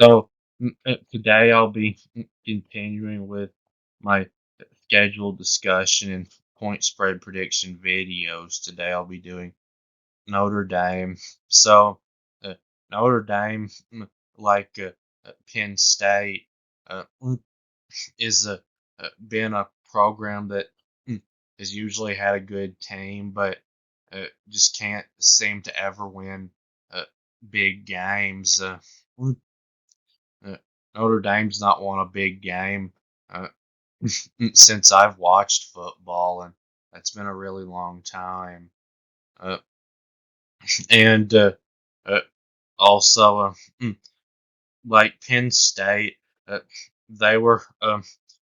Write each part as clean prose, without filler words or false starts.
So today I'll be continuing with my scheduled discussion and point spread prediction videos. Today I'll be doing Notre Dame. So uh, Notre Dame, like Penn State, is been a program that has usually had a good team, but just can't seem to ever win uh, big games. Uh, Notre Dame's not won a big game uh, since I've watched football, and that's been a really long time. Uh, and uh, also, like Penn State, uh, they were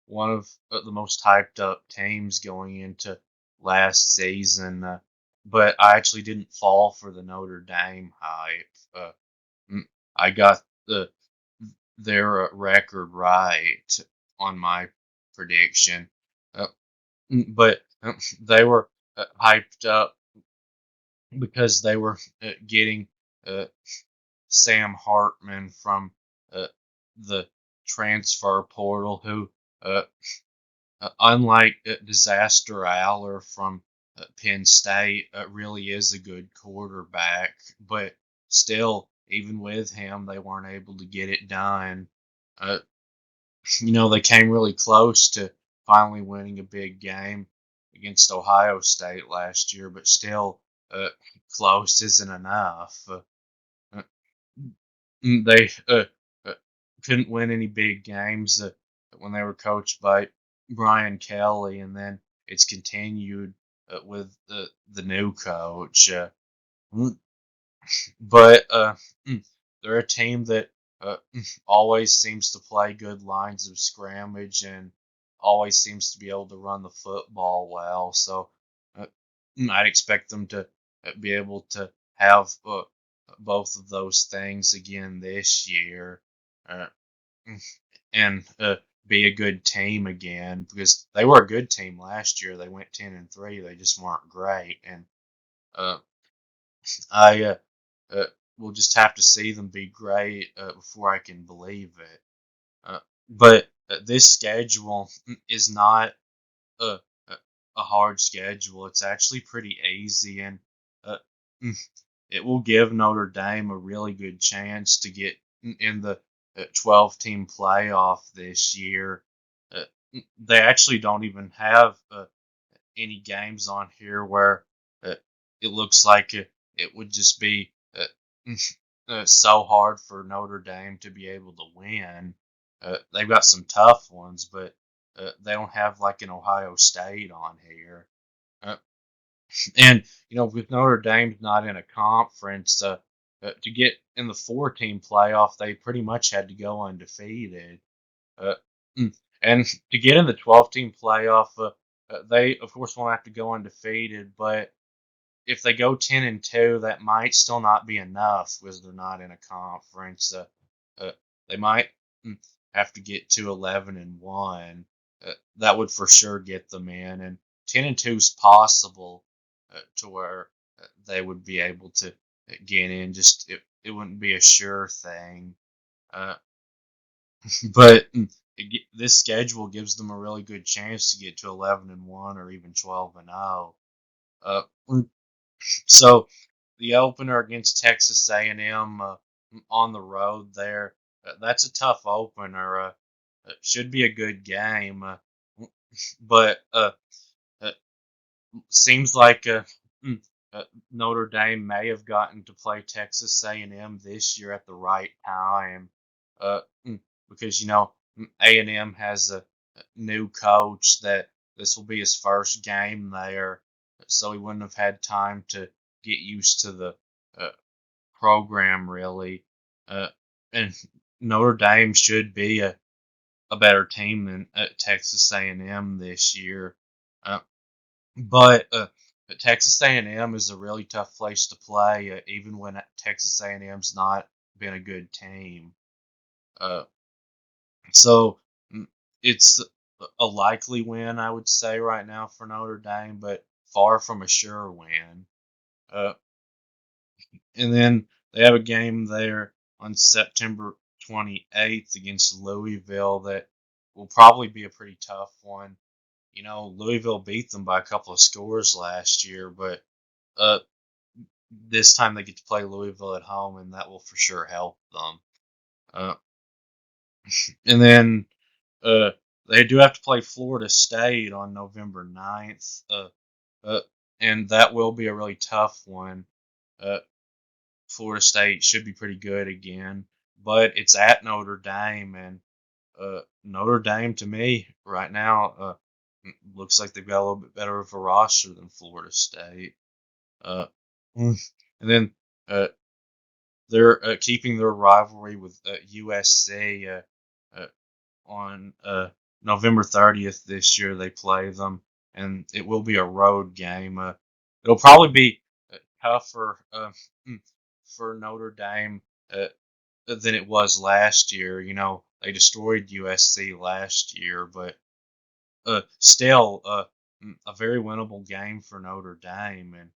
one of the most hyped up teams going into last season, but I actually didn't fall for the Notre Dame hype. Mm, I got their record right on my prediction. Uh, but they were hyped up because they were getting uh, Sam Hartman from uh, the transfer portal, who, uh, unlike Disaster Aller from Penn State, really is a good quarterback. But still, even with him, they weren't able to get it done. Uh, they came really close to finally winning a big game against Ohio State last year, but still, uh, close isn't enough. Uh, they uh, couldn't win any big games when they were coached by Brian Kelly, and then it's continued with the new coach. But they're a team that always seems to play good lines of scrimmage and always seems to be able to run the football well. So uh, I'd expect them to be able to have both of those things again this year, uh, and be a good team again, because they were a good team last year. They went 10-3. They just weren't great, and uh, I uh, will just have to see them be great before I can believe it. But this schedule is not a, a a hard schedule. It's actually pretty easy, and uh, mm, it will give Notre Dame a really good chance to get in the 12-team playoff this year. Uh, they actually don't even have any games on here where uh, it looks like it would just be so hard for Notre Dame to be able to win. They've got some tough ones, but they don't have like an Ohio State on here. Uh, and with Notre Dame not in a conference, to get in the 4-team playoff, they pretty much had to go undefeated. Uh, and to get in the 12-team playoff, they of course won't have to go undefeated. But if they go 10-2, that might still not be enough because they're not in a conference. Uh, they might mm, have to get to 11-1. That would for sure get them in, and 10-2 is possible to where they would be able to get in. Just it wouldn't be a sure thing. Uh, but this schedule gives them a really good chance to get to 11-1 or even 12-0. Uh, so the opener against Texas A&M on the road there, that's a tough opener. It should be a good game, but uh, seems like mm, Notre Dame may have gotten to play Texas A&M this year at the right time, because A&M has a new coach that this will be his first game there, so he wouldn't have had time to get used to the uh, program really, uh, and Notre Dame should be a better team than Texas A&M this year. Uh, but Texas A&M is a really tough place to play, even when Texas A&M's not been a good team. Uh, so mm, it's a likely win, I would say, right now for Notre Dame, but far from a sure win. Uh, and then they have a game there on September 28th against Louisville. That will probably be a pretty tough one. Louisville beat them by a couple of scores last year, but uh, this time they get to play Louisville at home, and that will for sure help them. Uh, and then uh, they do have to play Florida State on November 9th, uh, and that will be a really tough one. Uh, Florida State should be pretty good again, but it's at Notre Dame, and Notre Dame to me right now looks like they've got a little bit better of a roster than Florida State. Uh, and then uh, they're keeping their rivalry with USC uh, on November 30th this year. They play them, and it will be a road game. It'll probably be tougher for Notre Dame than it was last year. They destroyed USC last year, but still a very winnable game for Notre Dame, and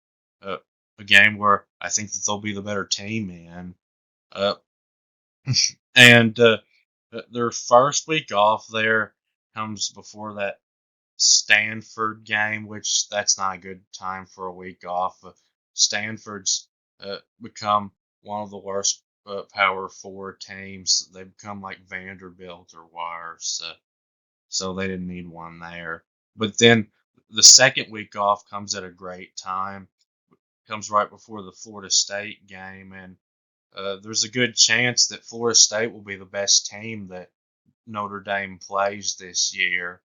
uh, a game where I think that they'll be the better team in. Uh, and their first week off there comes before that Stanford game, which that's not a good time for a week off. Stanford's become one of the worst Power Four teams. They become like Vanderbilt or worse, so they didn't need one there. But then the second week off comes at a great time. Comes right before the Florida State game, and there's a good chance that Florida State will be the best team that Notre Dame plays this year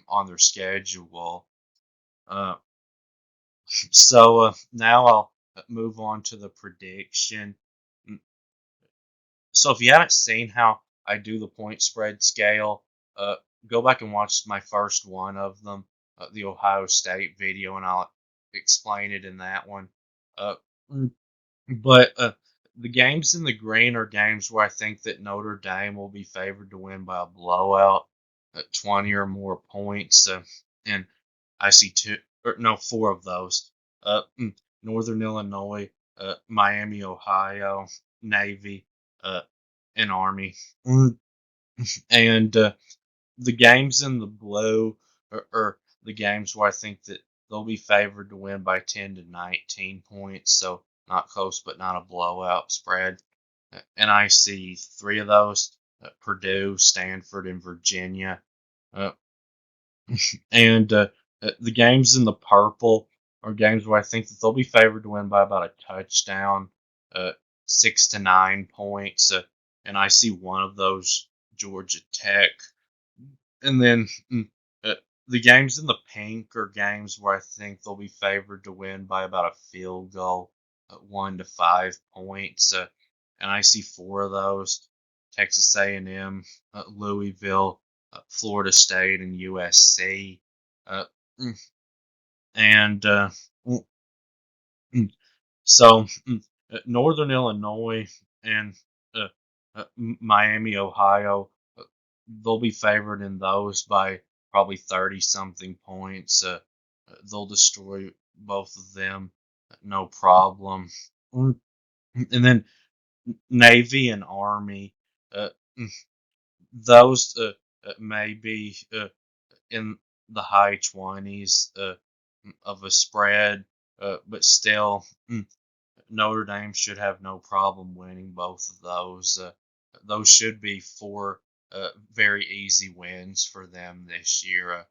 on their schedule. Uh, so now I'll move on to the prediction. Mm, So if you haven't seen how I do the point spread scale, go back and watch my first one of them, the Ohio State video, and I'll explain it in that one. Uh, But the games in the green are games where I think that Notre Dame will be favored to win by a blowout, 20 or more points. And I see two, or no, four of those. Northern Illinois, Miami, Ohio, Navy, uh, and Army. Mm, And the games in the blue are the games where I think that they'll be favored to win by 10 to 19 points. So not close, but not a blowout spread. And I see three of those: Purdue, Stanford, and Virginia. Uh, and the games in the purple are games where I think that they'll be favored to win by about a touchdown, uh, 6 to 9 points. And I see one of those: Georgia Tech. And then uh, the games in the pink are games where I think they'll be favored to win by about a field goal, 1 to 5 points. And I see four of those: Texas A&M, Louisville, Florida State, and USC. Uh, mm, and mm, mm, so Northern Illinois and uh, Miami, Ohio, they'll be favored in those by probably 30 something points. They'll destroy both of them, no problem. Mm. And then Navy and Army, uh, mm, those may be in the high 20s of a spread, but still, Notre Dame should have no problem winning both of those. Those should be four very easy wins for them this year.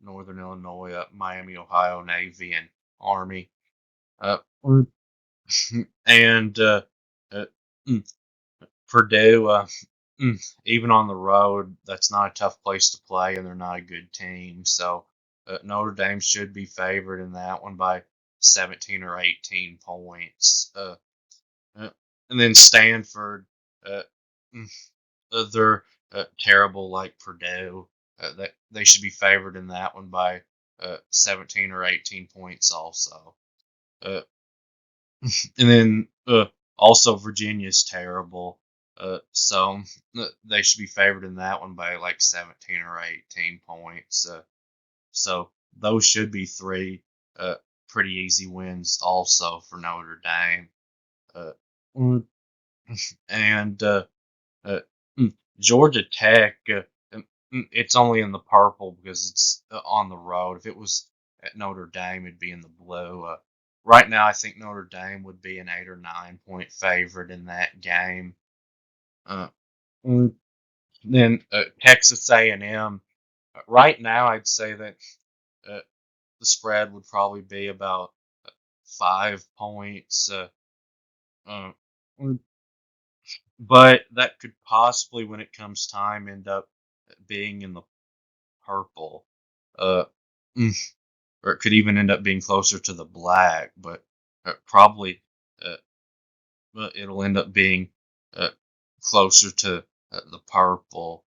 Northern Illinois, Miami, Ohio, Navy, and Army. Uh, and uh, mm, Purdue, even on the road, that's not a tough place to play, and they're not a good team. So Notre Dame should be favored in that one by 17 or 18 points. Uh, and then Stanford, uh, mm, they're terrible like Purdue. They should be favored in that one by 17 or 18 points also. Uh, and then also Virginia's terrible. So they should be favored in that one by like 17 or 18 points. So those should be three uh, pretty easy wins also for Notre Dame. Uh, and Georgia Tech. It's only in the purple because it's on the road. If it was at Notre Dame, it'd be in the blue. Right now, I think Notre Dame would be an 8 or 9 point favorite in that game. Uh, mm, then Texas A&M. Right now, I'd say that uh, the spread would probably be about 5 points. Uh, mm, but that could possibly, when it comes time, end up being in the purple. Uh, mm, or it could even end up being closer to the black, but probably uh, it'll end up being uh, closer to the purple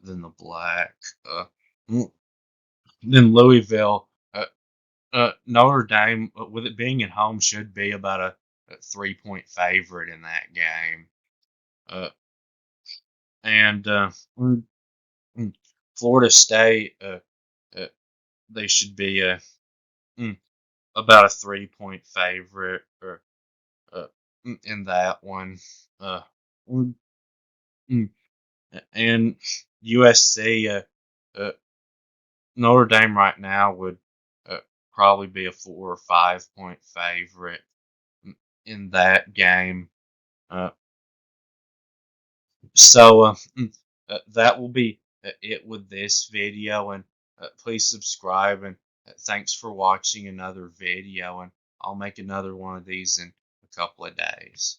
than the black. Uh, mm, then Louisville, Notre Dame, with it being at home, should be about a 3 point favorite in that game. Uh, and mm, mm, Florida State, uh, they should be mm, about a 3 point favorite or uh, in that one. Uh, mm, mm, and USC, uh, Notre Dame right now would uh, probably be a 4 or 5 point favorite in that game. Uh, so that will be it with this video, and please subscribe, and thanks for watching another video, and I'll make another one of these in a couple of days.